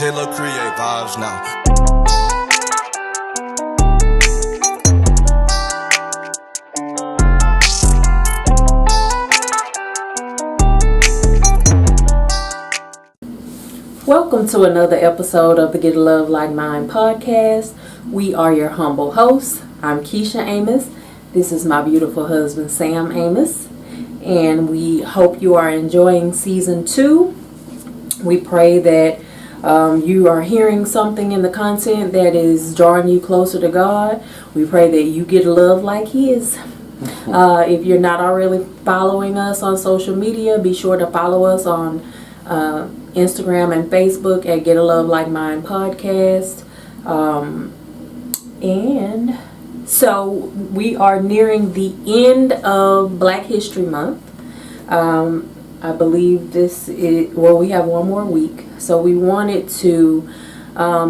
J-Lo create vibes now. Welcome to another episode of the Get a Love Like Mine podcast. We are your humble hosts. I'm Keisha Amos. This is my beautiful husband, Sam Amos. And we hope you are enjoying season 2. We pray that you are hearing something in the content that is drawing you closer to God. We pray that you get a love like His. If you're not already following us on social media, be sure to follow us on Instagram and Facebook at Get a Love Like Mine podcast. And so we are nearing the end of Black History Month. I believe we have one more week. So we wanted to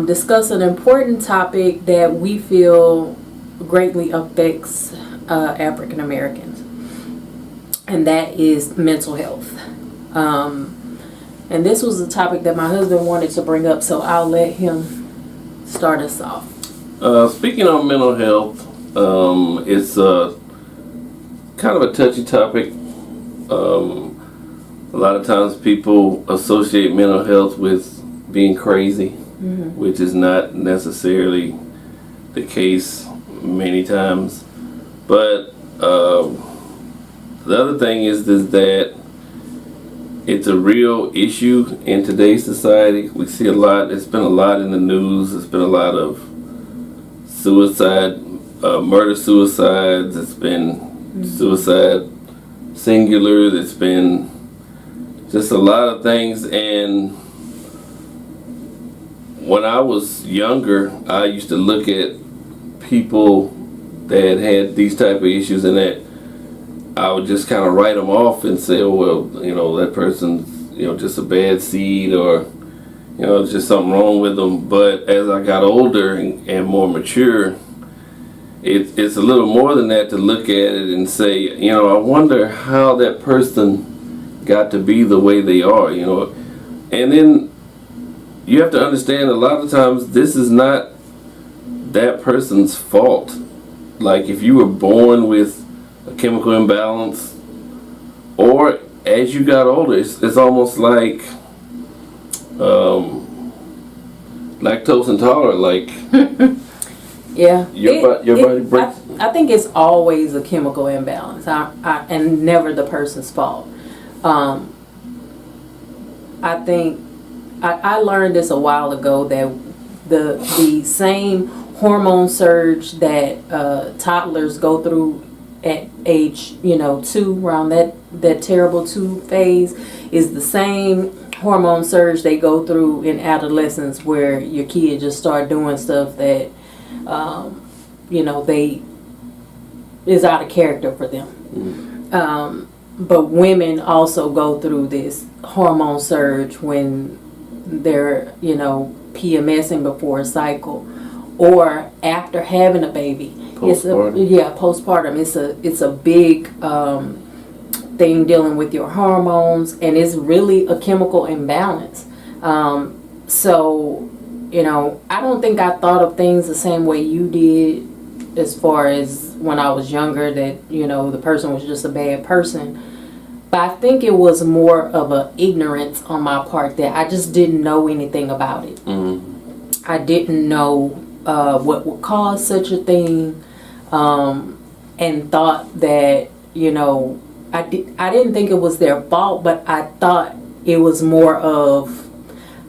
discuss an important topic that we feel greatly affects African Americans. And that is mental health. And this was a topic that my husband wanted to bring up, so I'll let him start us off. Speaking on mental health, it's kind of a touchy topic. A lot of times people associate mental health with being crazy, which is not necessarily the case many times. But the other thing is that it's a real issue in today's society. We see a lot. It's been a lot in the news. There's been a lot of suicide, murder-suicides. It's been suicide singular. It's been just a lot of things. And when I was younger, I used to look at people that had these type of issues, and that I would just kind of write them off and say, oh, well, that person's, just a bad seed, or, it's just something wrong with them. But as I got older and more mature, it's a little more than that to look at it and say, I wonder how that person got to be the way they are, And then you have to understand a lot of times this is not that person's fault. Like if you were born with a chemical imbalance, or as you got older, it's almost like lactose intolerant, like yeah, your body breaks. I think it's always a chemical imbalance, and never the person's fault. I think I learned this a while ago, that the same hormone surge that toddlers go through at age 2, around that terrible 2 phase, is the same hormone surge they go through in adolescence, where your kid just start doing stuff that they is out of character for them. But women also go through this hormone surge when they're PMSing before a cycle, or after having a baby. Postpartum. It's a big thing dealing with your hormones, and it's really a chemical imbalance. So I don't think I thought of things the same way you did, as far as when I was younger, that the person was just a bad person. But I think it was more of a ignorance on my part, that I just didn't know anything about it. I didn't know what would cause such a thing, and thought that I didn't think it was their fault, but I thought it was more of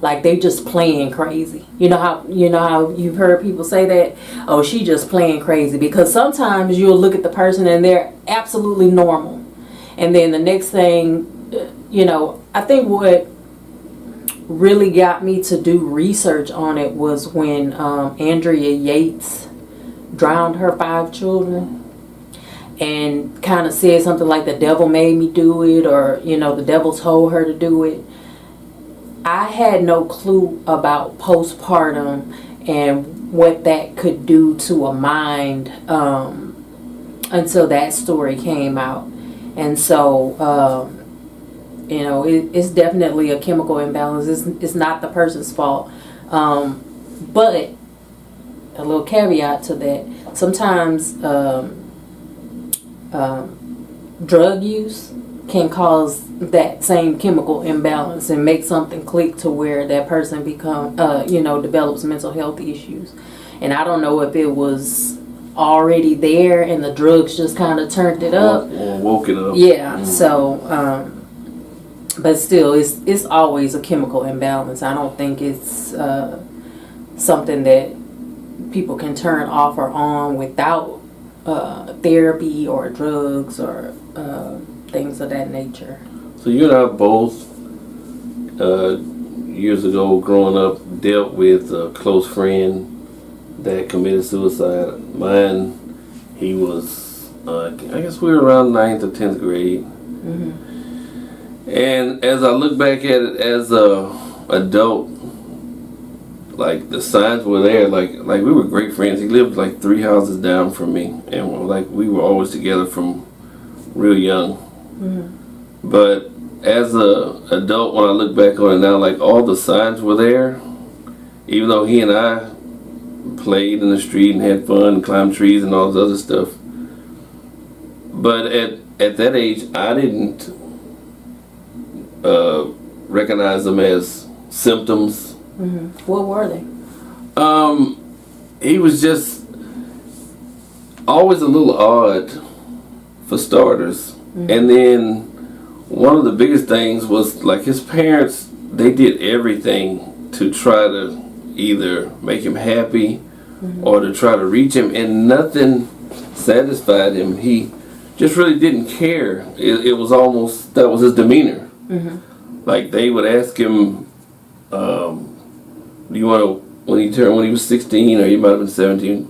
like they just playing crazy. You know how you've heard people say that, oh, she just playing crazy, because sometimes you'll look at the person and they're absolutely normal, and then the next thing, I think what really got me to do research on it was when Andrea Yates drowned her 5 children, and kind of said something like, the devil made me do it, or the devil told her to do it. I had no clue about postpartum and what that could do to a mind until that story came out. And so it's definitely a chemical imbalance. It's not the person's fault. But a little caveat to that, sometimes drug use can cause that same chemical imbalance and make something click to where that person develops mental health issues. And I don't know if it was already there and the drugs just kind of turned it up or woke it up. Yeah. So but still it's always a chemical imbalance. I don't think it's something that people can turn off or on without therapy or drugs or things of that nature. So you and I both years ago growing up dealt with a close friend that committed suicide. Mine, he was I guess we were around 9th or 10th grade. Mm-hmm. And as I look back at it as a adult, like the signs were there. Like we were great friends. He lived like 3 houses down from me, and like we were always together from real young. Mm-hmm. But as a adult, when I look back on it now, like all the signs were there. Even though he and I played in the street and had fun, and climbed trees and all this other stuff. But at that age, I didn't recognize them as symptoms. Mm-hmm. What were they? He was just always a little odd, for starters. Mm-hmm. And then one of the biggest things was like his parents, they did everything to try to either make him happy or to try to reach him, and nothing satisfied him. He just really didn't care. It was almost, that was his demeanor. Mm-hmm. Like they would ask him, do you want to, when he was 16 or he might have been 17,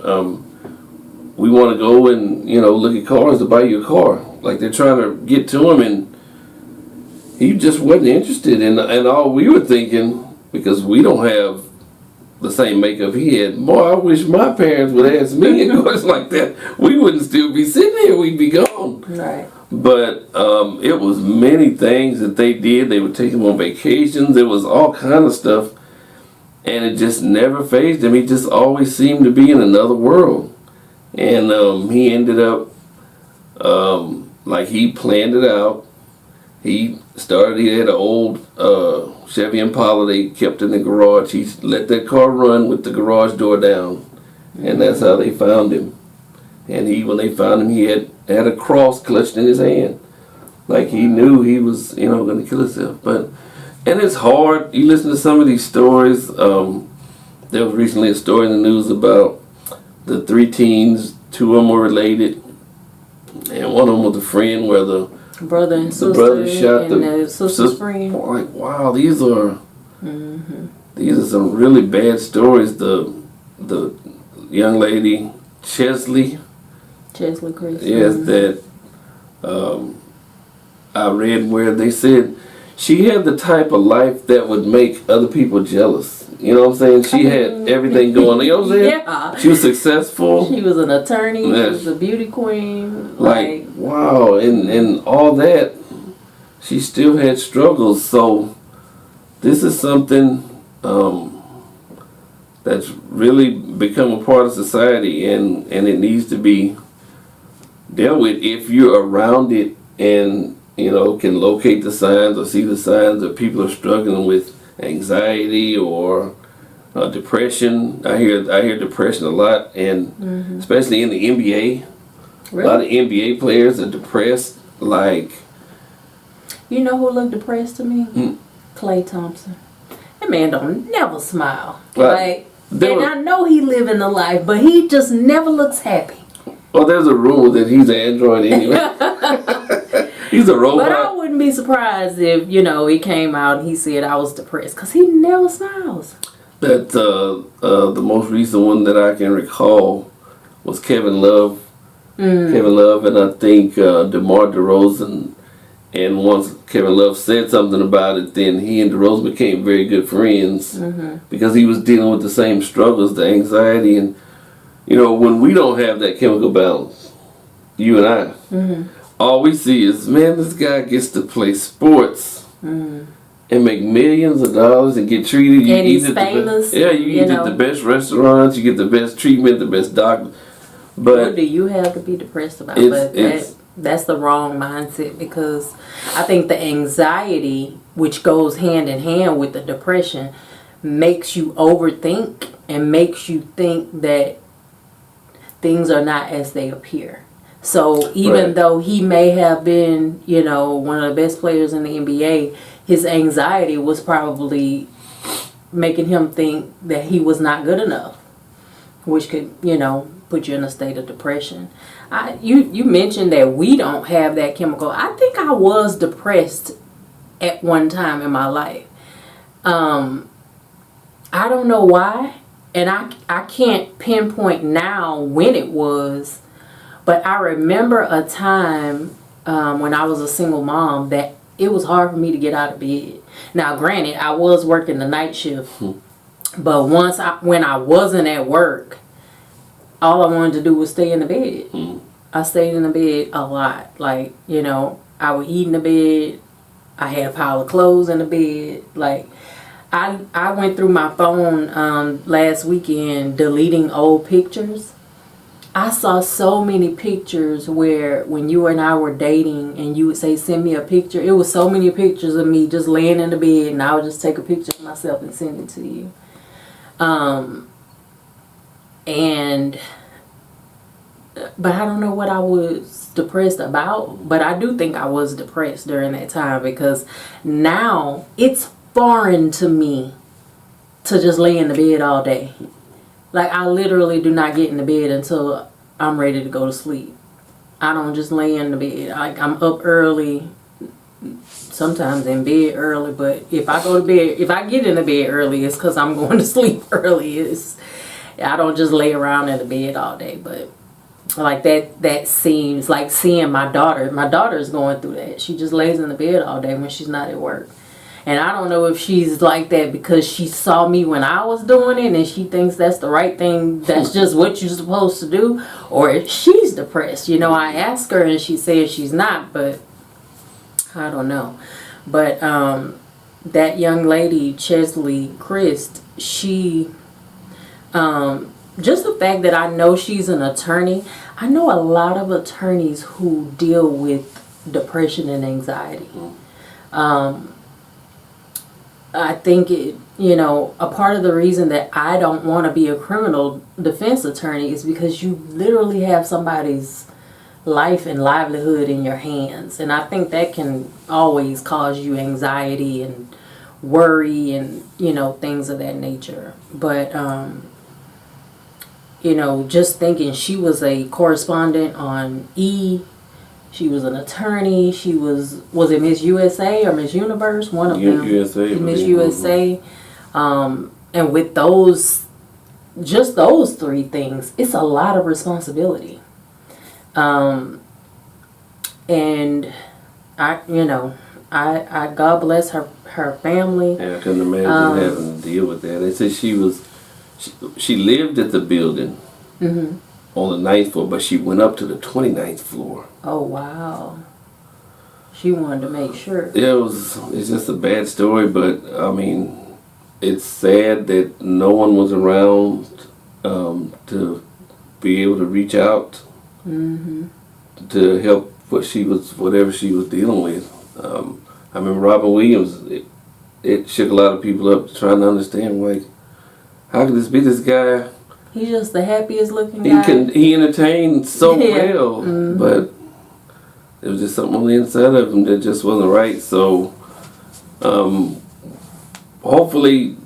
we want to go and, look at cars to buy you a car. Like they're trying to get to him, and he just wasn't interested. And all we were thinking, because we don't have the same makeup he had, boy, I wish my parents would ask me a question like that. We wouldn't still be sitting here. We'd be gone. Right. But it was many things that they did. They would take him on vacations. It was all kind of stuff. And it just never fazed him. He just always seemed to be in another world. And he ended up, like he planned it out. He had an old Chevy Impala they kept in the garage. He let that car run with the garage door down. And that's how they found him. And when they found him, he had a cross clutched in his hand. Like he knew he was, going to kill himself. And it's hard. You listen to some of these stories. There was recently a story in the news about the 3 teens. 2 of them were related. And one of them was a friend where the brother and sister brother shot the sister's friend. Like, wow, these are some really bad stories. The young lady, Chesley Chris. Yes, that I read where they said she had the type of life that would make other people jealous. You know what I'm saying? She had everything going on. You know what I'm saying? Yeah. She was successful. She was an attorney. Yes. She was a beauty queen. Like wow. And all that, she still had struggles. So this is something that's really become a part of society, and it needs to be dealt with if you're around it and can locate the signs or see the signs that people are struggling with anxiety or depression. I hear depression a lot, and especially in the NBA. Really? A lot of NBA players are depressed. Like, you know who looked depressed to me? Klay Thompson. That man don't never smile. Right. I know he living the life, but he just never looks happy. Well, there's a rule that he's an android anyway. He's a robot. But I wouldn't be surprised if, he came out and he said I was depressed, because he never smiles. That the most recent one that I can recall was Kevin Love. Kevin Love and I think DeMar DeRozan. And once Kevin Love said something about it, then he and DeRozan became very good friends because he was dealing with the same struggles, the anxiety. And, when we don't have that chemical balance, you and I, all we see is, man, this guy gets to play sports. and make millions of dollars and get treated. You and eat he's at famous. The best, you eat at the best restaurants. You get the best treatment, the best doctor. But what do you have to be depressed about? But that's the wrong mindset, because I think the anxiety, which goes hand in hand with the depression, makes you overthink and makes you think that things are not as they appear. So even though he may have been, one of the best players in the NBA, his anxiety was probably making him think that he was not good enough, which could, put you in a state of depression. You mentioned that we don't have that chemical. I think I was depressed at one time in my life. I don't know why, and I can't pinpoint now when it was, but I remember a time when I was a single mom that it was hard for me to get out of bed. Now, granted, I was working the night shift, but when I wasn't at work, all I wanted to do was stay in the bed. I stayed in the bed a lot. Like, I would eat in the bed. I had a pile of clothes in the bed. Like, I went through my phone last weekend deleting old pictures. I saw so many pictures where when you and I were dating and you would say, send me a picture. It was so many pictures of me just laying in the bed, and I would just take a picture of myself and send it to you. But I don't know what I was depressed about, but I do think I was depressed during that time, because now it's foreign to me to just lay in the bed all day. Like, I literally do not get in the bed until I'm ready to go to sleep. I don't just lay in the bed. Like, I'm up early, sometimes in bed early, but if I get in the bed early, it's because I'm going to sleep early. I don't just lay around in the bed all day. But like, that seems like seeing my daughter. My daughter is going through that. She just lays in the bed all day when she's not at work. And I don't know if she's like that because she saw me when I was doing it and she thinks that's the right thing. That's just what you're supposed to do. Or if she's depressed. I asked her and she said she's not, but I don't know. But that young lady, Chesley Christ, she, just the fact that I know she's an attorney, I know a lot of attorneys who deal with depression and anxiety. I think a part of the reason that I don't want to be a criminal defense attorney is because you literally have somebody's life and livelihood in your hands. And I think that can always cause you anxiety and worry and, things of that nature. But, just thinking she was a correspondent on E! She was an attorney. She was it Miss USA or Miss Universe? One of them. USA. Miss USA. And with just those three things, it's a lot of responsibility. And I God bless her family. Yeah, I couldn't imagine having to deal with that. They said she lived at the building. Mm-hmm. On the 9th floor, but she went up to the 29th floor. Oh, wow. She wanted to make sure. Yeah, it's just a bad story, but I mean, it's sad that no one was around to be able to reach out to help whatever she was dealing with. I remember Robin Williams, it shook a lot of people up trying to understand, like, how could this be this guy? He's just the happiest looking guy. He entertained so well, but there was just something on the inside of him that just wasn't right. So, hopefully,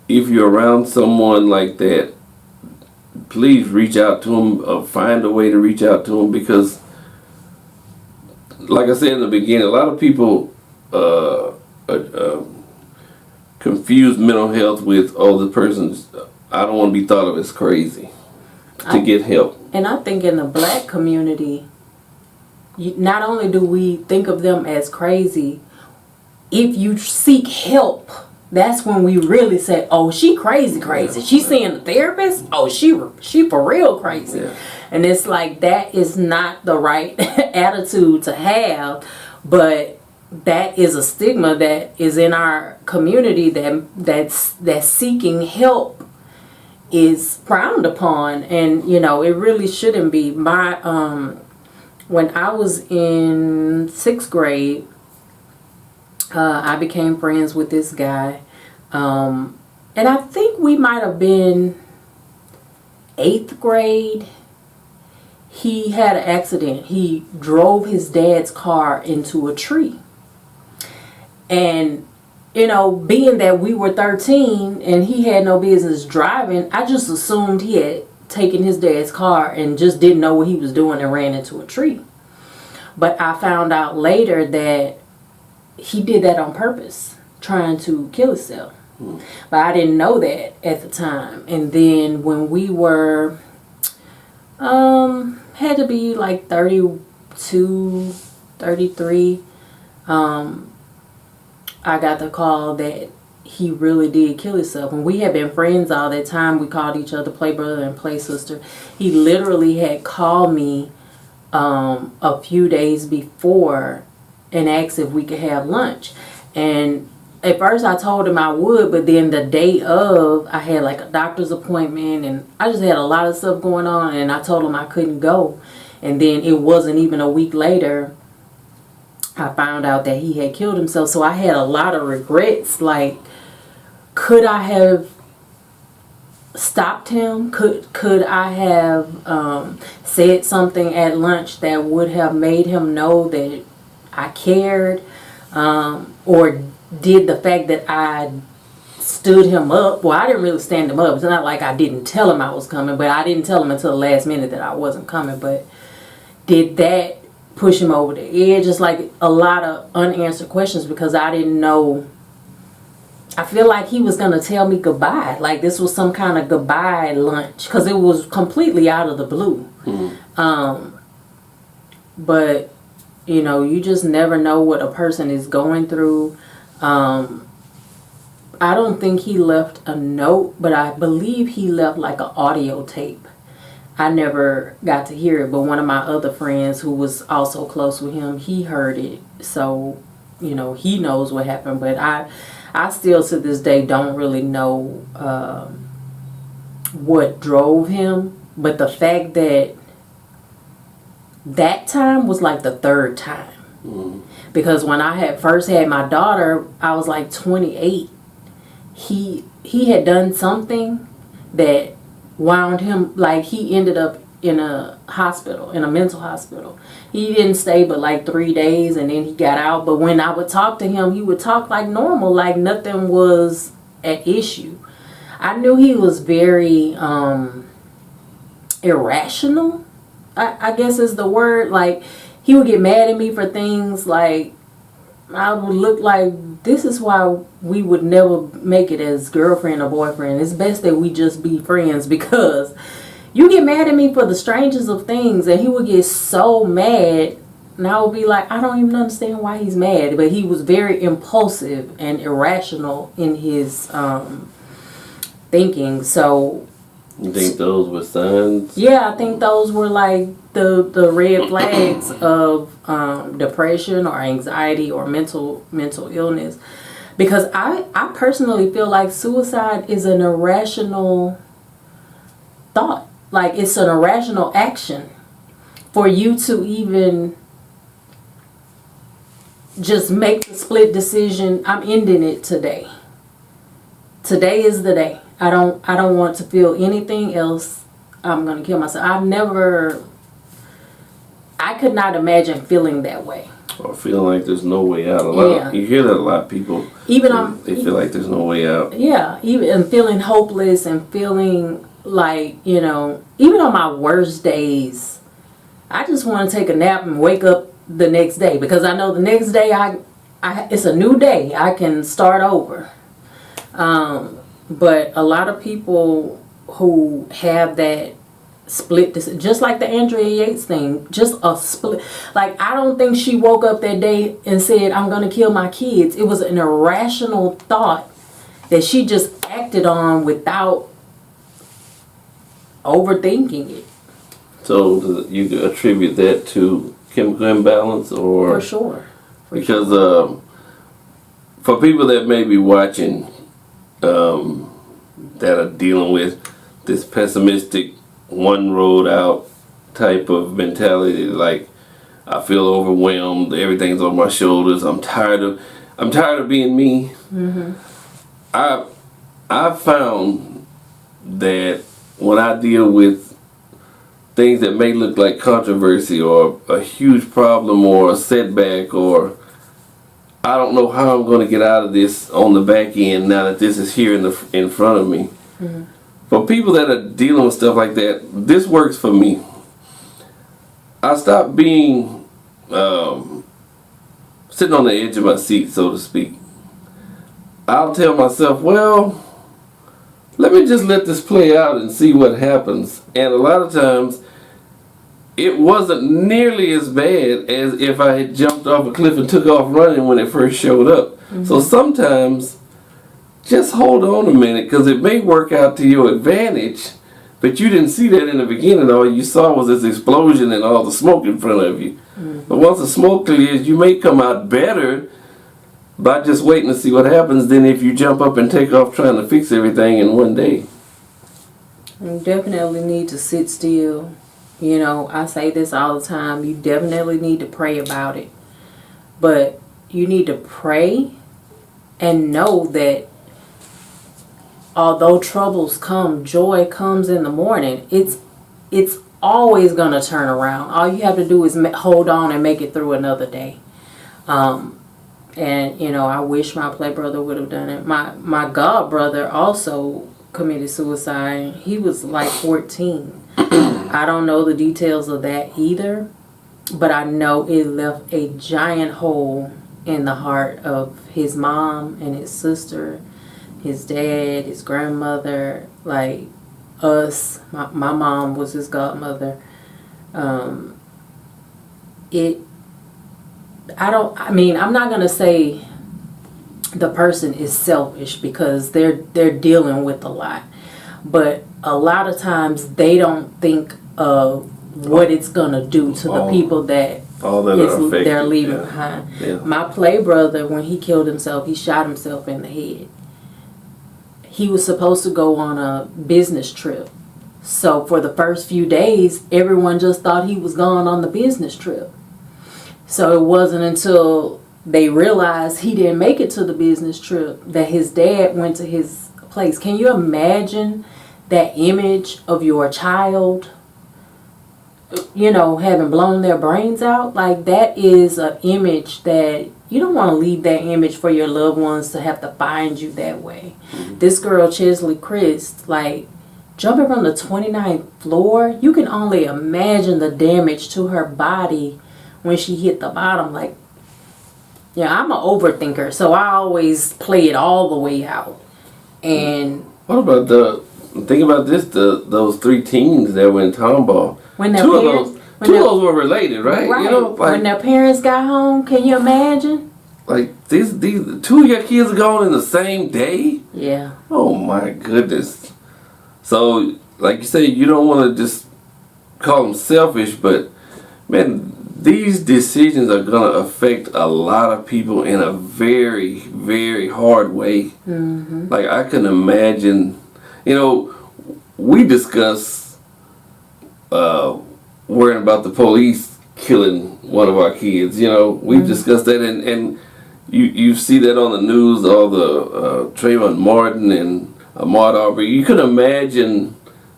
if you're around someone like that, please reach out to him or find a way to reach out to him, because, like I said in the beginning, a lot of people confuse mental health with, the person's, I don't want to be thought of as crazy to get help. And I think in the black community, not only do we think of them as crazy, if you seek help, that's when we really say, oh, she crazy. She's seeing a therapist? Oh, she for real crazy. Yeah. And it's like, that is not the right attitude to have. But that is a stigma that is in our community, that's seeking help is frowned upon, and it really shouldn't be. When I was in 6th grade, I became friends with this guy, and I think we might have been 8th grade. He had an accident. He drove his dad's car into a tree. And, being that we were 13 and he had no business driving, I just assumed he had taken his dad's car and just didn't know what he was doing and ran into a tree. But I found out later that he did that on purpose, trying to kill himself. But I didn't know that at the time. And then when we were, had to be like 32, 33, I got the call that he really did kill himself. And we had been friends all that time. We called each other play brother and play sister. He literally had called me a few days before and asked if we could have lunch. And at first I told him I would, but then the day of, I had like a doctor's appointment and I just had a lot of stuff going on, and I told him I couldn't go. And then it wasn't even a week later, I found out that he had killed himself. So I had a lot of regrets. Like, could I have stopped him? Could I have said something at lunch that would have made him know that I cared? Or did the fact that I stood him up, well, I didn't really stand him up. It's not like I didn't tell him I was coming, but I didn't tell him until the last minute that I wasn't coming. But did that push him over the edge? Just like a lot of unanswered questions, because I didn't know. I feel like he was going to tell me goodbye. Like this was some kind of goodbye lunch, because it was completely out of the blue. But, you just never know what a person is going through. I don't think he left a note, but I believe he left like an audio tape. I never got to hear it, but one of my other friends who was also close with him, he heard it. So, he knows what happened. But I still to this day don't really know what drove him. But the fact that time was like the third time. Because when I had first had my daughter, I was like 28. He had done something that wound him, like he ended up in a hospital, in a mental hospital. He didn't stay but like 3 days, and then he got out. But when I would talk to him, he would talk like normal, like nothing was at issue. I knew he was very irrational, I guess is the word. Like he would get mad at me for things, like I would look like, this is why we would never make it as girlfriend or boyfriend. It's best that we just be friends, because you get mad at me for the strangest of things. And he would get so mad, and I would be like, I don't even understand why he's mad. But he was very impulsive and irrational in his thinking. So you think those were signs? Yeah, I think those were like the red flags of depression or anxiety or mental illness. Because I personally feel like suicide is an irrational thought. Like it's an irrational action for you to even just make the split decision. I'm ending it today. Today is the day. I don't want to feel anything else. I'm going to kill myself. I could not imagine feeling that way. Or feeling like there's no way out. You hear that a lot of people. They feel like there's no way out. Yeah, even feeling hopeless and feeling like, even on my worst days, I just want to take a nap and wake up the next day, because I know the next day it's a new day. I can start over. But a lot of people who have that split, just like the Andrea Yates thing, just a split. Like, I don't think she woke up that day and said, I'm going to kill my kids. It was an irrational thought that she just acted on without overthinking it. So you attribute that to chemical imbalance, or? Because for people that may be watching that are dealing with this pessimistic, one road out type of mentality, like I feel overwhelmed, everything's on my shoulders, I'm tired of being me. Mm-hmm. I've found that when I deal with things that may look like controversy or a huge problem or a setback, or I don't know how I'm going to get out of this on the back end now that this is here in front of me. Mm-hmm. For people that are dealing with stuff like that, this works for me. I stopped being sitting on the edge of my seat, so to speak. I'll tell myself, well, let me just let this play out and see what happens. And a lot of times, it wasn't nearly as bad as if I had jumped off a cliff and took off running when it first showed up. Mm-hmm. So sometimes, just hold on a minute, because it may work out to your advantage, but you didn't see that in the beginning. All you saw was this explosion and all the smoke in front of you. Mm-hmm. But once the smoke clears, you may come out better by just waiting to see what happens than if you jump up and take off trying to fix everything in one day. You definitely need to sit still. You know, I say this all the time. You definitely need to pray about it. But you need to pray and know that although troubles come, joy comes in the morning. It's always going to turn around. All you have to do is hold on and make it through another day. And, you know, I wish my play brother would have done it. My god brother also committed suicide. He was like 14. I don't know the details of that either, but I know it left a giant hole in the heart of his mom and his sister, his dad, his grandmother, like us. My mom was his godmother. I'm not going to say the person is selfish because they're dealing with a lot. But a lot of times they don't think of what it's going to do to the people that they're leaving behind. Yeah. My play brother, when he killed himself, he shot himself in the head. He was supposed to go on a business trip. So for the first few days, everyone just thought he was gone on the business trip. So it wasn't until they realized he didn't make it to the business trip that his dad went to his place. Can you imagine that image of your child, you know, having blown their brains out? Like, that is an image that you don't want to leave that image for your loved ones to have to find you that way. Mm-hmm. This girl, Chesley Christ, like, jumping from the 29th floor, you can only imagine the damage to her body when she hit the bottom. Like, yeah, I'm an overthinker, so I always play it all the way out. And what about think about this, those three teens that were in Tomball. Two of those were related, right? Right. You know, like, when their parents got home, can you imagine? Like, these two of your kids are gone in the same day? Yeah. Oh my goodness. So, like you say, you don't want to just call them selfish, but man, these decisions are going to affect a lot of people in a very, very hard way. Mm-hmm. Like, I can imagine, you know, we discuss worrying about the police killing one of our kids. You know, we've discussed that, and you see that on the news, all the Trayvon Martin and Ahmaud Arbery. You can imagine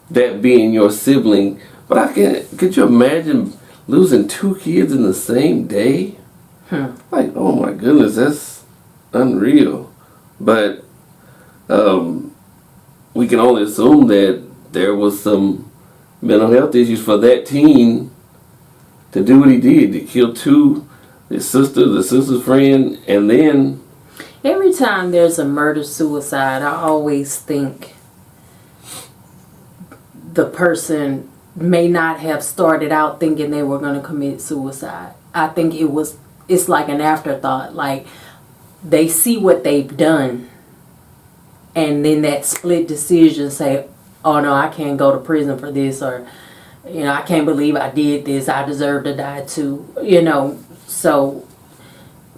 that being your sibling, but could you imagine losing two kids in the same day? Like, oh my goodness, that's unreal. But we can only assume that there was some mental health issues for that teen to do what he did, to kill two, the sister's friend, and then... Every time there's a murder-suicide, I always think the person may not have started out thinking they were going to commit suicide. I think it's like an afterthought. Like, they see what they've done, and then that split decision say, oh no, I can't go to prison for this, or, you know, I can't believe I did this, I deserve to die too, you know. So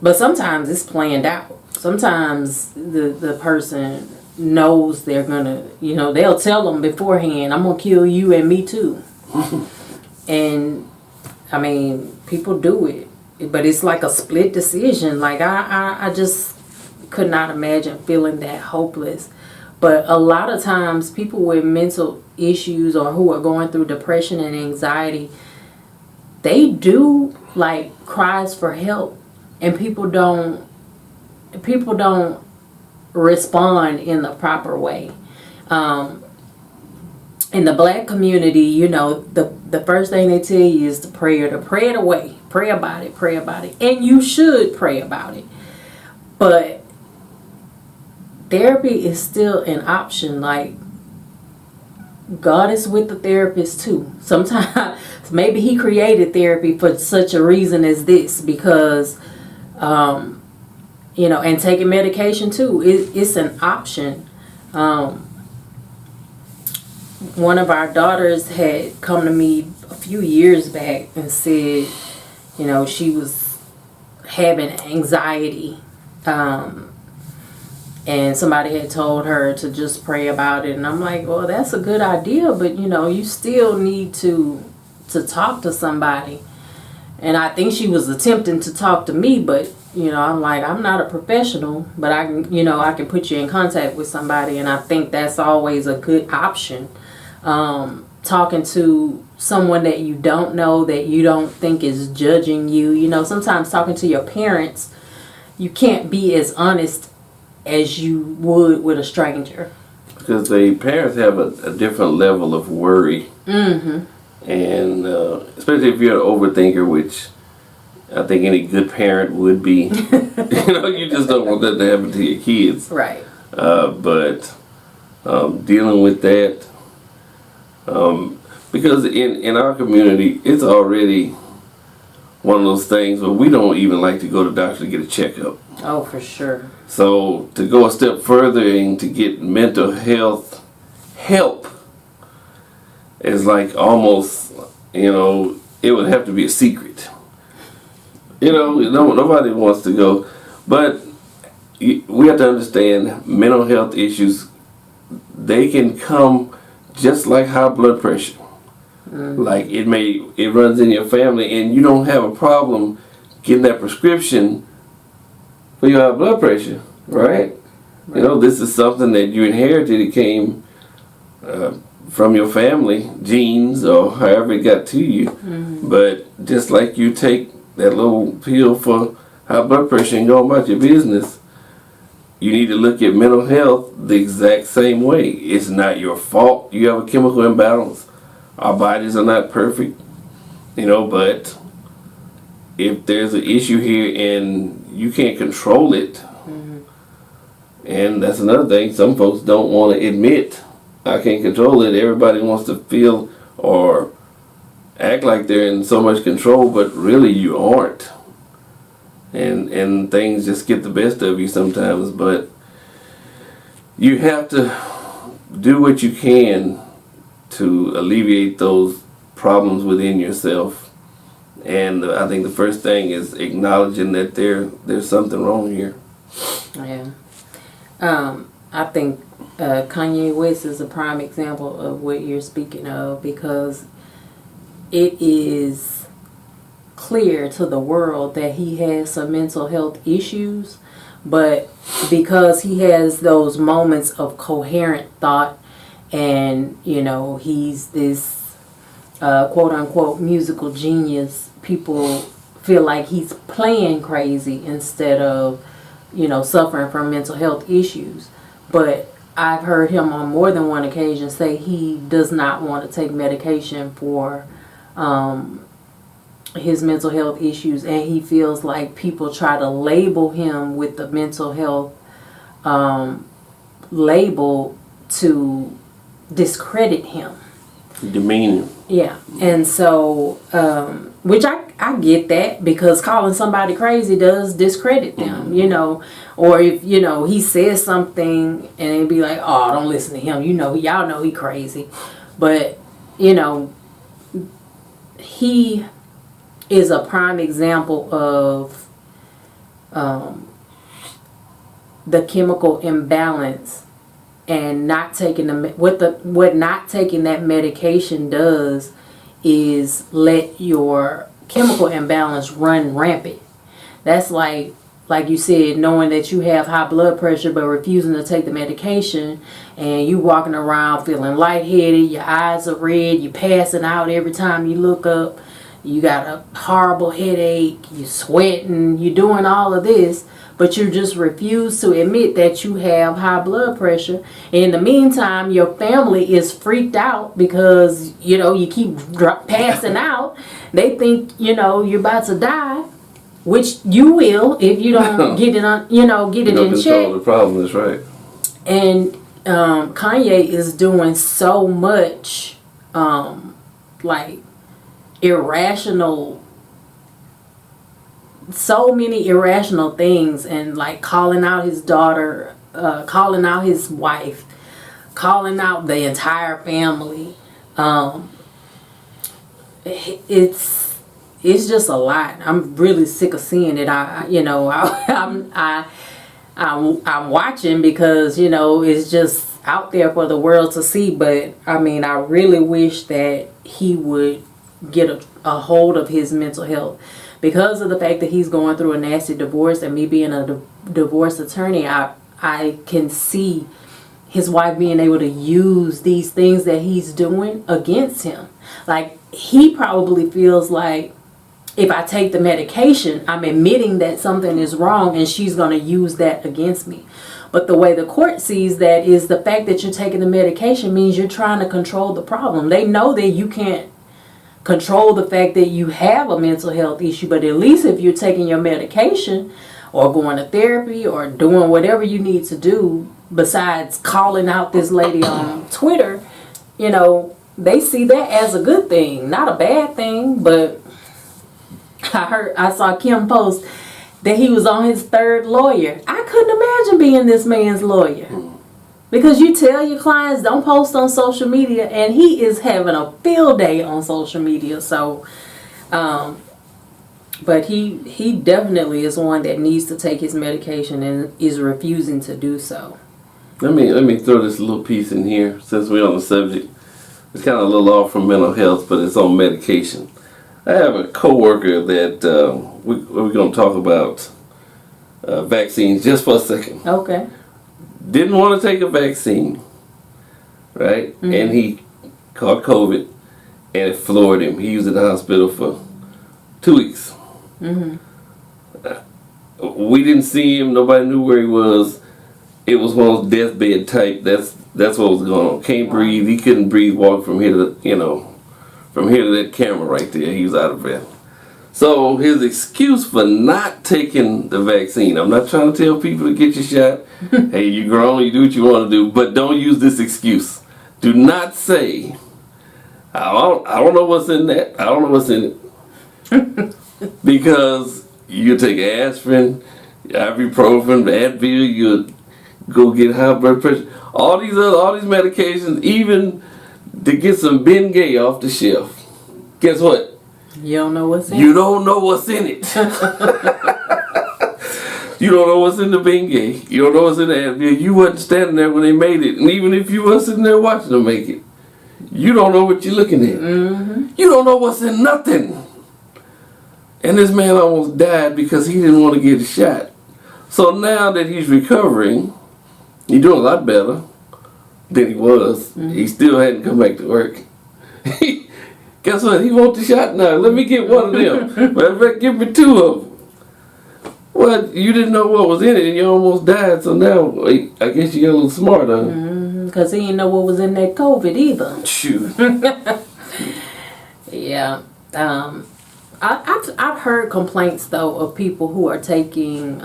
But sometimes it's planned out. Sometimes the person knows they're gonna, they'll tell them beforehand, I'm gonna kill you and me too. And I mean, people do it, but it's like a split decision. Like I just could not imagine feeling that hopeless. But a lot of times, people with mental issues or who are going through depression and anxiety, they do like cries for help, and people don't respond in the proper way. In the black community, the first thing they tell you is to pray it away. Pray about it. And you should pray about it. But therapy is still an option. Like, God is with the therapist too. Sometimes maybe he created therapy for such a reason as this, because and taking medication too, it's an option. One of our daughters had come to me a few years back and said, she was having anxiety. And somebody had told her to just pray about it. And I'm like, well, that's a good idea, but you still need to talk to somebody. And I think she was attempting to talk to me, but I'm like, I'm not a professional, but I can put you in contact with somebody. And I think that's always a good option. Talking to someone that you don't know, that you don't think is judging you. Sometimes talking to your parents, you can't be as honest as you would with a stranger. Because the parents have a different level of worry. Mm-hmm. And especially if you're an overthinker, which I think any good parent would be. You just don't want that to happen to your kids. Right. But dealing with that, because in our community, it's already one of those things where we don't even like to go to the doctor to get a checkup. Oh, for sure. So to go a step further and to get mental health help is like almost, it would have to be a secret. Nobody wants to go. But we have to understand mental health issues, they can come just like high blood pressure. Mm-hmm. Like it runs in your family, and you don't have a problem getting that prescription for your high blood pressure, right? This is something that you inherited. It came from your family, genes, or however it got to you. Mm-hmm. But just like you take that little pill for high blood pressure and go about your business, you need to look at mental health the exact same way. It's not your fault you have a chemical imbalance. Our bodies are not perfect, but if there's an issue here and you can't control it, mm-hmm. and that's another thing, some folks don't want to admit, I can't control it. Everybody wants to feel or act like they're in so much control, but really you aren't. And things just get the best of you sometimes, but you have to do what you can to alleviate those problems within yourself. And I think the first thing is acknowledging that there's something wrong here. Yeah. I think Kanye West is a prime example of what you're speaking of, because it is clear to the world that he has some mental health issues, but because he has those moments of coherent thought, and he's this quote unquote musical genius, people feel like he's playing crazy instead of suffering from mental health issues. But I've heard him on more than one occasion say he does not want to take medication for his mental health issues, and he feels like people try to label him with the mental health label to discredit him, demean him. Yeah. And so which I get that, because calling somebody crazy does discredit them, Mm-hmm. Or if he says something and it'd be like, oh, don't listen to him, y'all know he crazy. But he is a prime example of the chemical imbalance and not taking what not taking that medication does is let your chemical imbalance run rampant. That's like you said, knowing that you have high blood pressure but refusing to take the medication, and you walking around feeling lightheaded, your eyes are red, you passing out every time you look up, you got a horrible headache, you sweating, you doing all of this, but you just refuse to admit that you have high blood pressure. In the meantime, your family is freaked out because, you keep passing out. They think, you're about to die, which you will if you don't get it on, get it in check. Control the problem, that's right. And Kanye is doing so much, irrational, so many irrational things, and like calling out his daughter, calling out his wife, calling out the entire family. It's just a lot. I'm really sick of seeing it. I'm watching because it's just out there for the world to see. But I mean, I really wish that he would get a hold of his mental health. Because of the fact that he's going through a nasty divorce, and me being a divorce attorney, I can see his wife being able to use these things that he's doing against him. Like, he probably feels like, if I take the medication, I'm admitting that something is wrong, and she's going to use that against me. But the way the court sees that is the fact that you're taking the medication means you're trying to control the problem. They know that you can't control the fact that you have a mental health issue, but at least if you're taking your medication or going to therapy or doing whatever you need to do besides calling out this lady on Twitter, they see that as a good thing, not a bad thing. But I saw Kim post that he was on his third lawyer. I couldn't imagine being this man's lawyer. Because you tell your clients don't post on social media, and he is having a field day on social media. So, but he definitely is one that needs to take his medication and is refusing to do so. Let me throw this little piece in here since we're on the subject. It's kind of a little off from mental health, but it's on medication. I have a coworker that we're going to talk about vaccines just for a second. Okay. Didn't want to take a vaccine, right? Mm-hmm. And he caught COVID, and it floored him. He was in the hospital for 2 weeks. Mm-hmm. We didn't see him. Nobody knew where he was. It was one of those deathbed type. That's what was going on. Can't breathe. He couldn't breathe. Walk from here to from here to that camera right there. He was out of breath. So his excuse for not taking the vaccine, I'm not trying to tell people to get your shot. Hey, you're grown, you do what you want to do, but don't use this excuse. Do not say, I don't know what's in that. I don't know what's in it. Because you take aspirin, ibuprofen, Advil, you go get high blood pressure. All these medications, even to get some Bengay off the shelf. Guess what? You don't know what's in it. You don't know what's in it. You don't know what's in the Bengay. You don't know what's in the Advil. You wasn't standing there when they made it. And even if you were sitting there watching them make it, you don't know what you're looking at. Mm-hmm. You don't know what's in nothing. And this man almost died because he didn't want to get a shot. So now that he's recovering, he's doing a lot better than he was. Mm-hmm. He still hadn't come back to work. Guess what? He wants the shot now. Let me get one of them. Matter of fact, give me 2 of them. Well, you didn't know what was in it and you almost died, so now I guess you got a little smarter. Because he didn't know what was in that COVID either. Shoot. Yeah. I've heard complaints, though, of people who are taking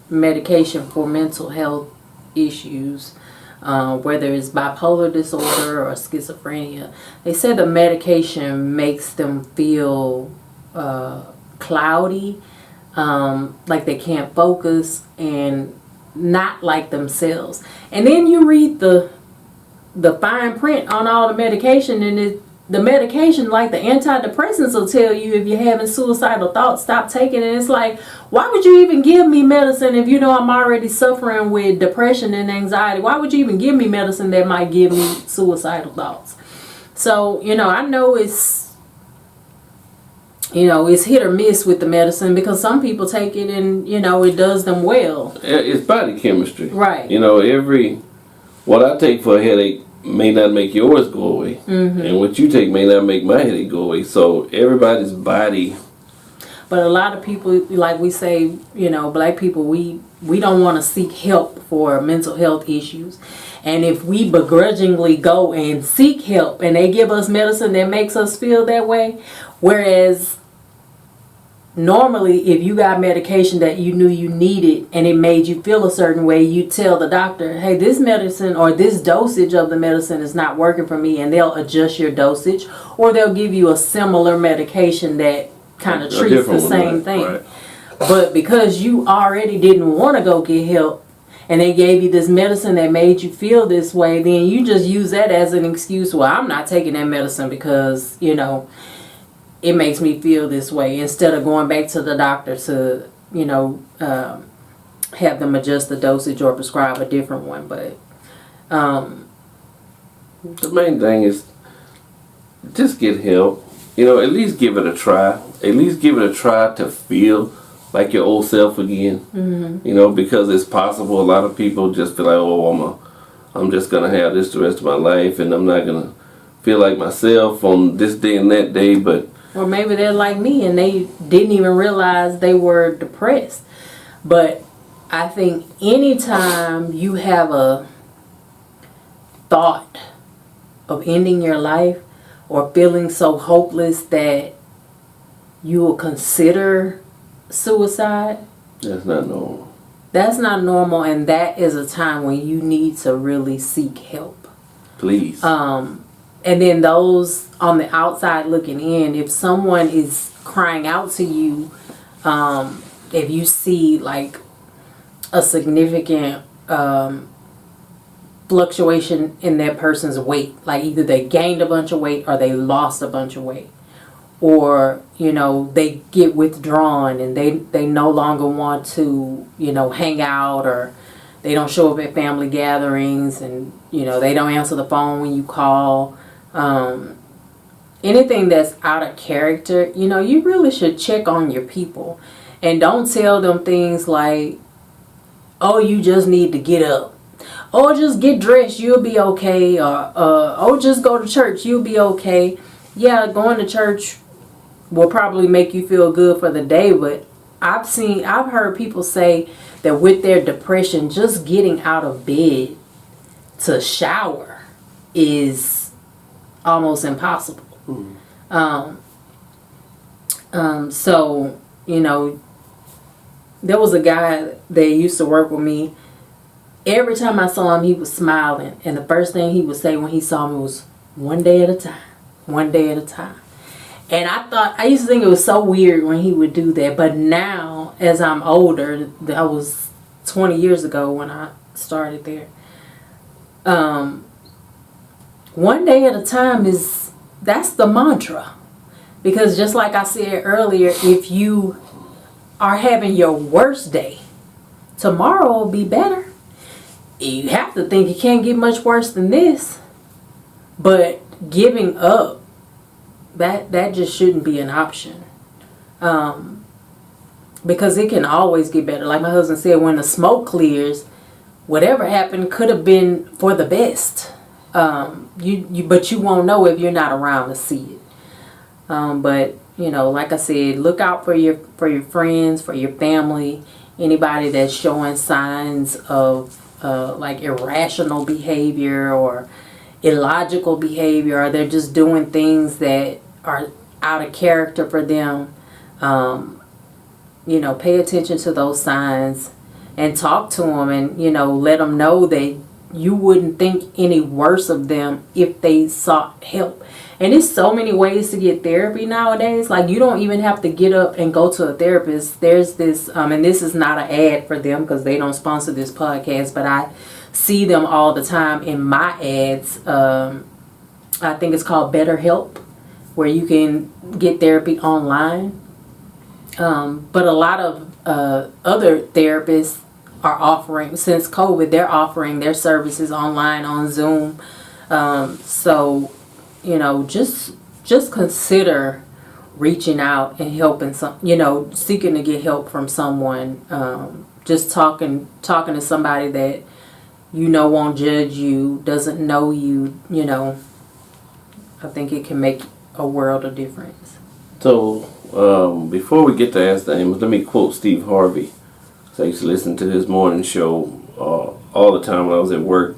medication for mental health issues. Whether it's bipolar disorder or schizophrenia. They said the medication makes them feel cloudy, like they can't focus and not like themselves. And then you read the fine print on all the medication, and the medication, like the antidepressants, will tell you if you're having suicidal thoughts, stop taking it. It's like, why would you even give me medicine if you know I'm already suffering with depression and anxiety? Why would you even give me medicine that might give me suicidal thoughts? So, I know it's hit or miss with the medicine, because some people take it and, it does them well. It's body chemistry. Right. What I take for a headache may not make yours go away. Mm-hmm. And what you take may not make my headache go away. So everybody's body. But a lot of people, like we say, black people, we don't want to seek help for mental health issues. And if we begrudgingly go and seek help and they give us medicine that makes us feel that way, whereas normally if you got medication that you knew you needed and it made you feel a certain way, you tell the doctor, hey, this medicine or this dosage of the medicine is not working for me, and they'll adjust your dosage, or they'll give you a similar medication that kind of treats the same thing. Right. But because you already didn't want to go get help and they gave you this medicine that made you feel this way, then you just use that as an excuse. Well, I'm not taking that medicine because, it makes me feel this way, instead of going back to the doctor to, have them adjust the dosage or prescribe a different one. But the main thing is just get help. At least give it a try. At least give it a try to feel like your old self again. Mm-hmm. Because it's possible a lot of people just feel like, oh, I'm just going to have this the rest of my life, and I'm not going to feel like myself on this day and that day. Or maybe they're like me and they didn't even realize they were depressed. But I think anytime you have a thought of ending your life or feeling so hopeless that you will consider suicide, that's not normal. That's not normal, and that is a time when you need to really seek help. Please. And then those on the outside looking in, if someone is crying out to you, if you see like a significant fluctuation in that person's weight, like either they gained a bunch of weight or they lost a bunch of weight, or they get withdrawn and they no longer want to hang out, or they don't show up at family gatherings, and they don't answer the phone when you call. Anything that's out of character, you really should check on your people, and don't tell them things like, oh, you just need to get up, or just get dressed, you'll be okay, or oh, just go to church, you'll be okay. Yeah, going to church will probably make you feel good for the day, but I've heard people say that with their depression, just getting out of bed to shower is almost impossible. So there was a guy that used to work with me. Every time I saw him, he was smiling, and the first thing he would say when he saw me was, one day at a time, one day at a time. And I used to think it was so weird when he would do that, but now as I'm older, that was 20 years ago when I started there, one day at a time that's the mantra. Because just like I said earlier, if you are having your worst day, tomorrow will be better. You have to think it can't get much worse than this. But giving up, that just shouldn't be an option. Because it can always get better. Like my husband said, when the smoke clears, whatever happened could have been for the best. But you won't know if you're not around to see it. But like I said, look out for your friends, for your family, anybody that's showing signs of like irrational behavior or illogical behavior, or they're just doing things that are out of character for them. Pay attention to those signs and talk to them, and let them know that you wouldn't think any worse of them if they sought help. And there's so many ways to get therapy nowadays. Like, you don't even have to get up and go to a therapist. There's this, and this is not an ad for them because they don't sponsor this podcast, but I see them all the time in my ads. I think it's called BetterHelp, where you can get therapy online. But a lot of other therapists are offering, since COVID, they're offering their services online on Zoom. So, just consider reaching out and helping seeking to get help from someone. Just talking to somebody that won't judge you, doesn't know you, I think it can make a world of difference. So, before we get to Ask the Amos, let me quote Steve Harvey. So I used to listen to his morning show all the time when I was at work.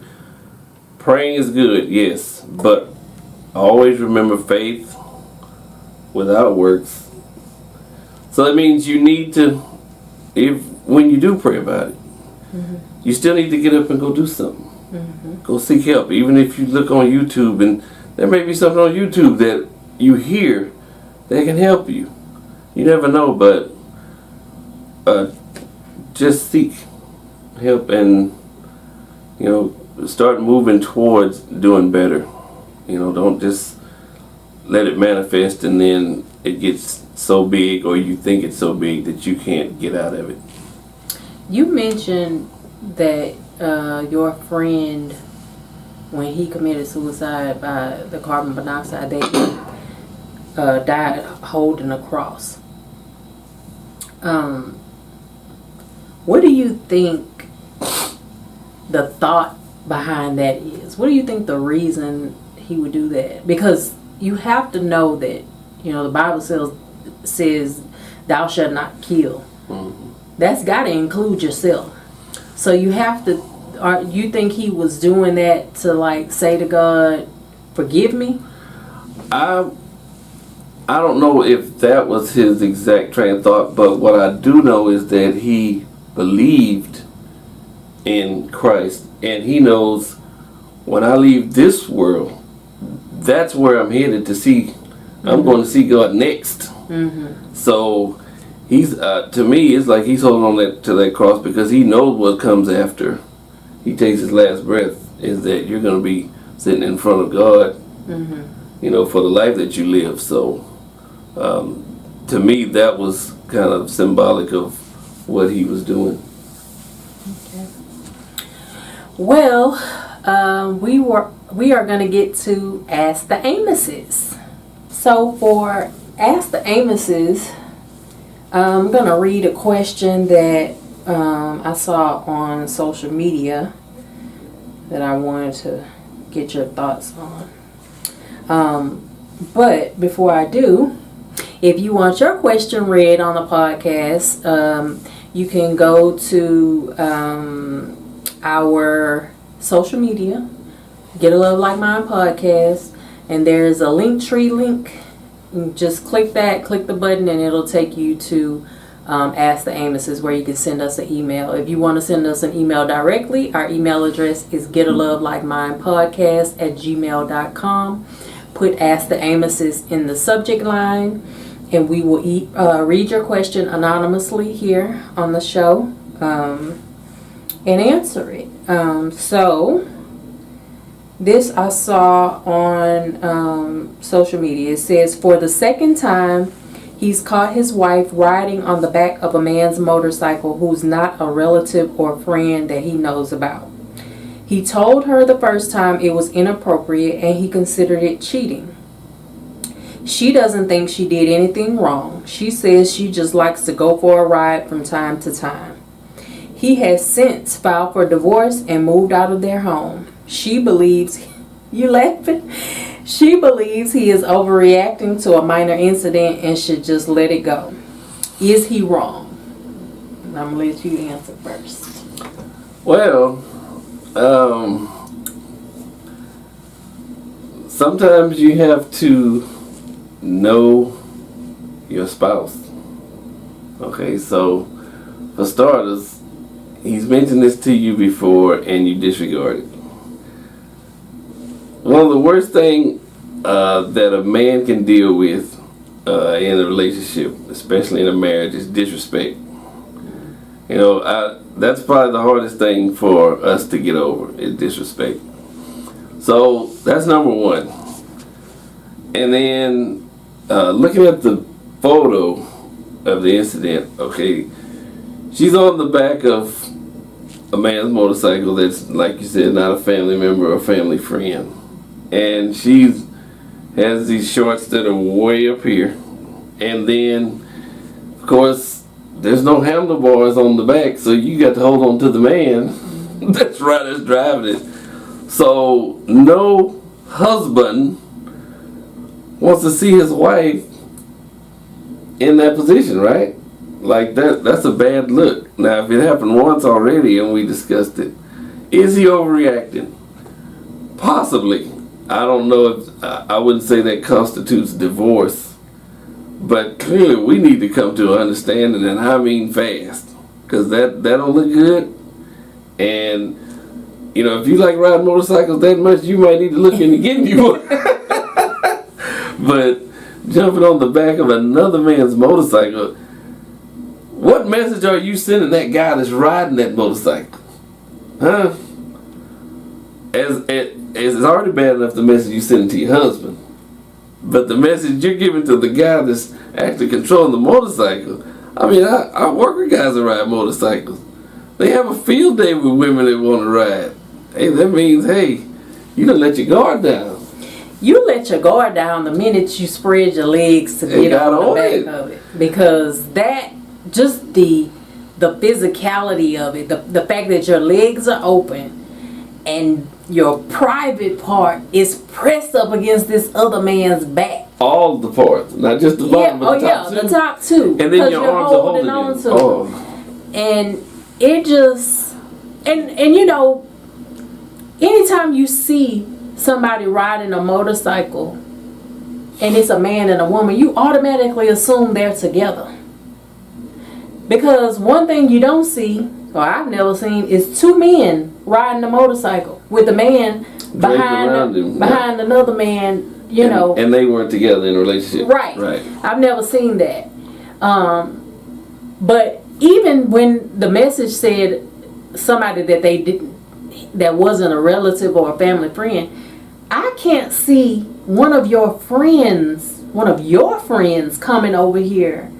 Praying is good, yes, but always remember faith without works. So that means you need to, when you do pray about it, you still need to get up and go do something. Go seek help. Even if you look on YouTube, and there may be something on YouTube that you hear that can help you. You never know, but just seek help and, start moving towards doing better. Don't just let it manifest and then it gets so big, or you think it's so big that you can't get out of it. You mentioned that your friend, when he committed suicide by the carbon monoxide, that he died holding a cross. What do you think the thought behind that is? What do you think the reason he would do that? Because you have to know that, the Bible says thou shalt not kill. That's got to include yourself. So you have to, you think he was doing that to say to God, forgive me? I don't know if that was his exact train of thought, but what I do know is that he believed in Christ, and he knows when I leave this world, that's where I'm headed to see. I'm going to see God next. So he's to me, it's like he's holding on to that cross because he knows what comes after he takes his last breath, is that you're going to be sitting in front of God, for the life that you live. So to me, that was kind of symbolic of what he was doing. Okay. Well, we are going to get to Ask the Amoses. So for Ask the Amoses, I'm going to read a question that I saw on social media that I wanted to get your thoughts on. But before I do, if you want your question read on the podcast, you can go to our social media, Get a Love Like Mine podcast, and there's a Linktree link. You just click that, click the button, and it'll take you to Ask the Amoses, where you can send us an email. If you want to send us an email directly, our email address is getalovelikemindepodcast@gmail.com. Put Ask the Amoses in the subject line, and we will read your question anonymously here on the show and answer it. So this I saw on social media. It says, for the second time, he's caught his wife riding on the back of a man's motorcycle who's not a relative or friend that he knows about. He told her the first time it was inappropriate and he considered it cheating. She doesn't think she did anything wrong. She says she just likes to go for a ride from time to time. He has since filed for divorce and moved out of their home. She believes, you laughing? She believes he is overreacting to a minor incident and should just let it go. Is he wrong? I'm going to let you answer first. Well, sometimes you have to know your spouse. Okay, so for starters, he's mentioned this to you before and you disregard it. One of the worst things that a man can deal with in a relationship, especially in a marriage, is disrespect. That's probably the hardest thing for us to get over, is disrespect. So that's number one. And then looking at the photo of the incident, okay, she's on the back of a man's motorcycle that's, like you said, not a family member or a family friend. And she has these shorts that are way up here. And then, of course, there's no handlebars on the back, so you got to hold on to the man that's driving it. So no husband wants to see his wife in that position, right? Like that's a bad look. Now, if it happened once already and we discussed it, is he overreacting? Possibly. I don't know if I wouldn't say that constitutes divorce, but clearly we need to come to an understanding, and I mean fast, because that don't look good. And you know, if you like riding motorcycles that much, you might need to look into getting you one. But jumping on the back of another man's motorcycle, what message are you sending that guy that's riding that motorcycle? Huh? As it's already bad enough the message you send to your husband, but the message you're giving to the guy that's actually controlling the motorcycle. I mean, I work with guys that ride motorcycles. They have a field day with women that want to ride. Hey, that means, hey, you done let your guard down. You let your guard down the minute you spread your legs to get on the back of it. Because that, just the physicality of it, the fact that your legs are open and your private part is pressed up against this other man's back. All the parts, not just the bottom, but the top too. The top too. And then your arms are holding on to it. And it just, and you know, anytime you see somebody riding a motorcycle and it's a man and a woman, you automatically assume they're together. Because one thing you don't see, or I've never seen, is two men riding a motorcycle with a man behind another man, you know. And they weren't together in a relationship. Right. I've never seen that. But even when the message said somebody that they didn't, that wasn't a relative or a family friend, I can't see one of your friends coming over here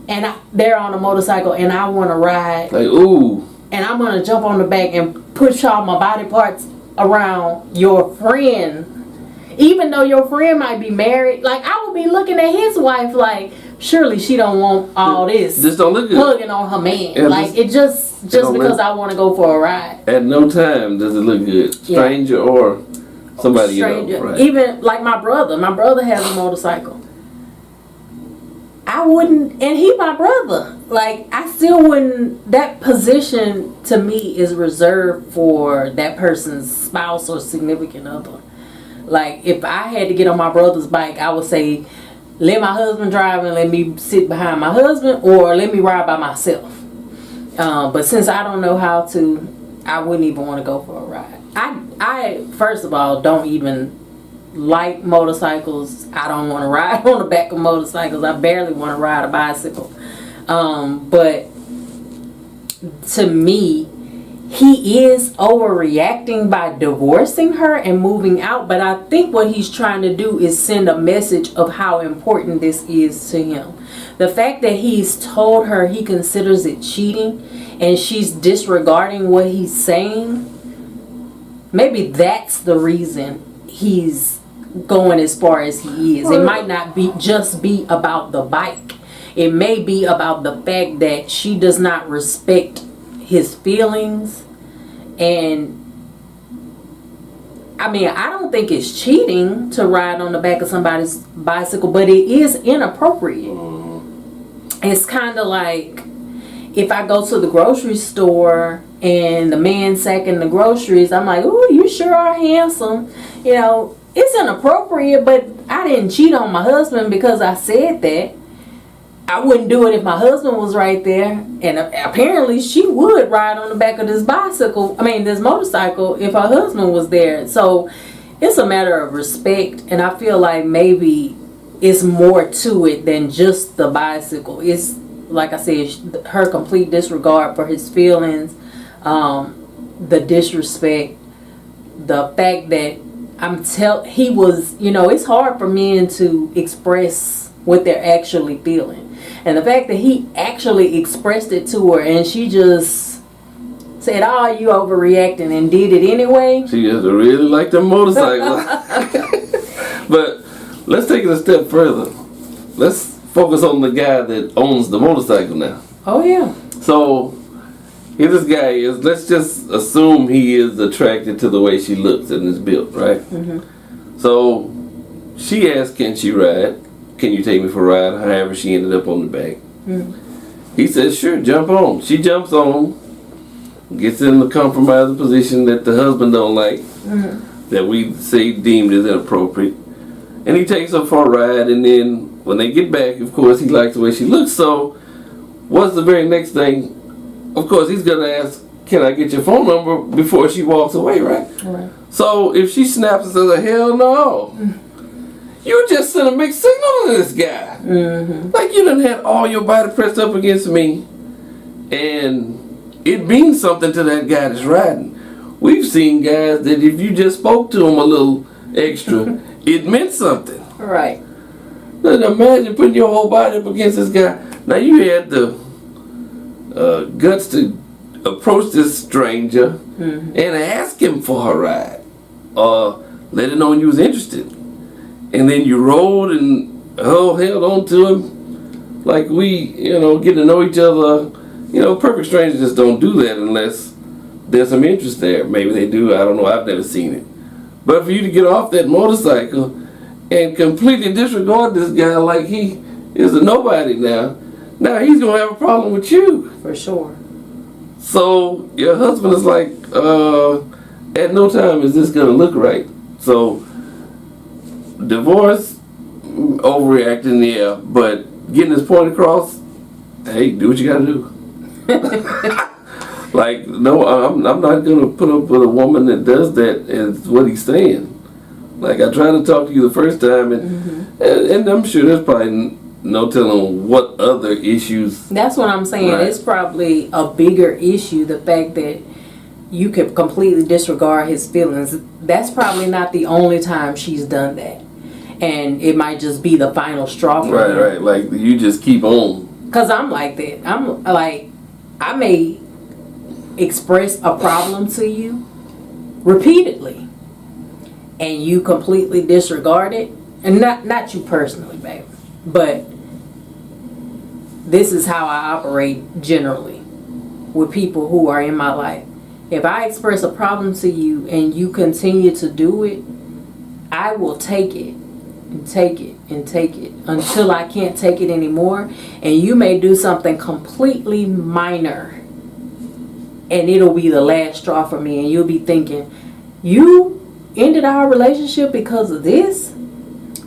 and they're on a motorcycle and I want to ride. Like, ooh. And I'm going to jump on the back and push all my body parts around your friend. Even though your friend might be married, like I would be looking at his wife like, surely she don't want all this. This don't look good. Hugging on her man. Yeah, like it just because I want to go for a ride. At no time does it look good. Stranger or somebody you know. Right. Even like my brother. My brother has a motorcycle. I wouldn't, and he my brother. Like I still wouldn't. That position to me is reserved for that person's spouse or significant other. Like if I had to get on my brother's bike, I would say, let my husband drive and let me sit behind my husband, or let me ride by myself. But since I don't know how to, I wouldn't even want to go for a ride. I first of all don't even like motorcycles. I don't want to ride on the back of motorcycles. I barely want to ride a bicycle. But to me, he is overreacting by divorcing her and moving out. But I think what he's trying to do is send a message of how important this is to him. The fact that he's told her he considers it cheating and she's disregarding what he's saying, maybe that's the reason he's going as far as he is. It might not be just be about the bike. It may be about the fact that she does not respect his feelings. And I mean, I don't think it's cheating to ride on the back of somebody's bicycle, but it is inappropriate. It's kind of like if I go to the grocery store and the man sacking the groceries, I'm like, ooh, you sure are handsome. You know, it's inappropriate, but I didn't cheat on my husband because I said that. I wouldn't do it if my husband was right there. And apparently she would ride on the back of this motorcycle if her husband was there. So it's a matter of respect. And I feel like maybe it's more to it than just the bicycle. It's, like I said, her complete disregard for his feelings, the disrespect, the fact that he was, it's hard for men to express what they're actually feeling. And the fact that he actually expressed it to her and she just said, "Oh, you overreacting," and did it anyway. She just really liked the motorcycle. But let's take it a step further. Let's focus on the guy that owns the motorcycle now. Oh, yeah. So, here this guy is. Let's just assume he is attracted to the way she looks and is built, right? Mm-hmm. So, she asked, "Can she ride? Can you take me for a ride?" However, she ended up on the back. Mm-hmm. He says, "Sure, jump on." She jumps on, gets in the compromising position that the husband don't like, that we say deemed as inappropriate. And he takes her for a ride, and then when they get back, of course, he likes the way she looks. So, what's the very next thing? Of course, he's going to ask, "Can I get your phone number?" before she walks away, right? Right. So, if she snaps and says, "Hell no," you just sent a mixed signal to this guy. Mm-hmm. Like, you done had all your body pressed up against me, and it means something to that guy that's riding. We've seen guys that if you just spoke to him a little extra, it meant something. Right. Now imagine putting your whole body up against this guy. Now you had the guts to approach this stranger and ask him for her ride, or let him know you was interested, and then you rode and held on to him like we, get to know each other. Perfect strangers just don't do that unless there's some interest there. Maybe they do. I don't know. I've never seen it. But for you to get off that motorcycle and completely disregard this guy like he is a nobody now he's going to have a problem with you. For sure. So your husband is like, at no time is this going to look right. So divorce, overreacting, yeah, but getting his point across, hey, do what you got to do. Like, no, I'm not going to put up with a woman that does that, is what he's saying. Like, I tried to talk to you the first time, and I'm sure there's probably no telling what other issues. That's what I'm saying. Right. It's probably a bigger issue, the fact that you could completely disregard his feelings. That's probably not the only time she's done that. And it might just be the final straw for her. Right. Like, you just keep on. Because I'm like that. I'm like, I may express a problem to you repeatedly, and you completely disregard it. And not you personally, babe, but this is how I operate generally with people who are in my life. If I express a problem to you and you continue to do it, I will take it and take it and take it until I can't take it anymore. And you may do something completely minor, and it'll be the last straw for me, and you'll be thinking, "You ended our relationship because of this?"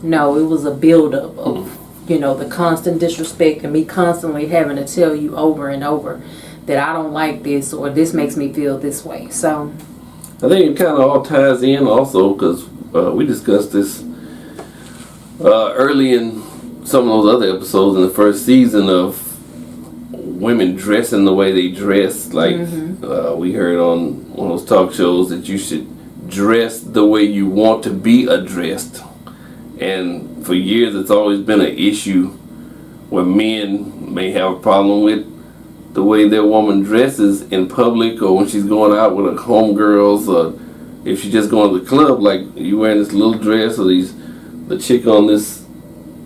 No, it was a buildup of, the constant disrespect and me constantly having to tell you over and over that I don't like this or this makes me feel this way. So I think it kind of all ties in also because we discussed this early in some of those other episodes in the first season of women dressing the way they dress. Like we heard on one of those talk shows that you should dress the way you want to be addressed. And for years it's always been an issue where men may have a problem with the way their woman dresses in public, or when she's going out with her homegirls, or if she's just going to the club, like you wearing this little dress, or the chick on this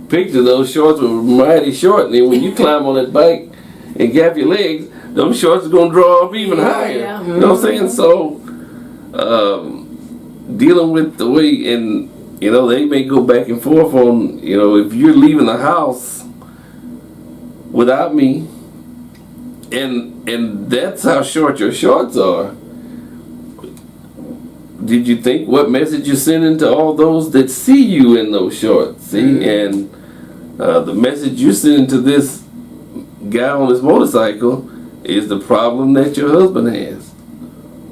picture, those shorts were mighty short, and then when you climb on that bike and gap your legs, those shorts are going to draw up even higher. Yeah. You know what I'm saying? So dealing with the way, and they may go back and forth on, if you're leaving the house without me, and that's how short your shorts are. Did you think what message you're sending to all those that see you in those shorts? See, and the message you're sending to this guy on this motorcycle is the problem that your husband has.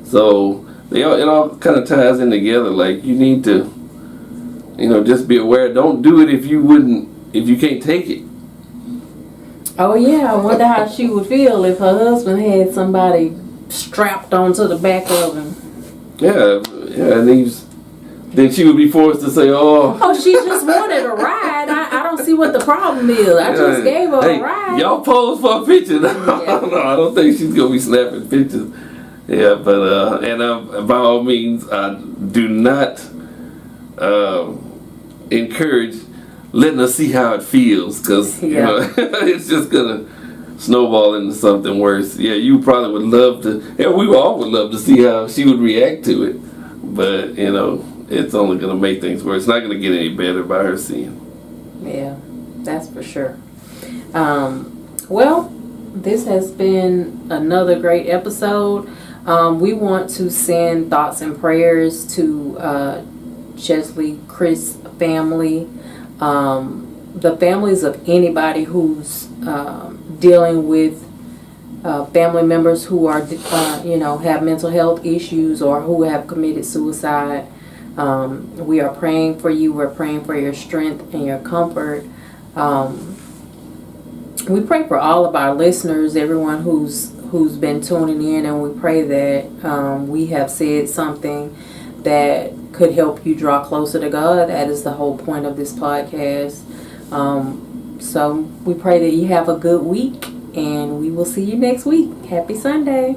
So it all kind of ties in together. Like, you need to, just be aware. Don't do it if you can't take it. Oh yeah, I wonder how she would feel if her husband had somebody strapped onto the back of him. Yeah, and then she would be forced to say, "Oh, Oh, she just wanted a ride. I don't see what the problem is. I just gave her hey, a ride. y'all pose for a picture." No, I don't think she's gonna be snapping pictures. Yeah, but by all means, I do not encourage letting her see how it feels, because you know it's just gonna snowball into something worse. Yeah, you probably would love to, and we all would love to see how she would react to it, but you know, it's only gonna make things worse. It's not gonna get any better by her seeing. Yeah, that's for sure. Well, this has been another great episode. We want to send thoughts and prayers to Chesley, Chris family, the families of anybody who's dealing with family members who are, have mental health issues or who have committed suicide. We are praying for you. We're praying for your strength and your comfort. We pray for all of our listeners, everyone who's been tuning in, and we pray that we have said something that could help you draw closer to God. That is the whole point of this podcast. So we pray that you have a good week, and we will see you next week. Happy Sunday.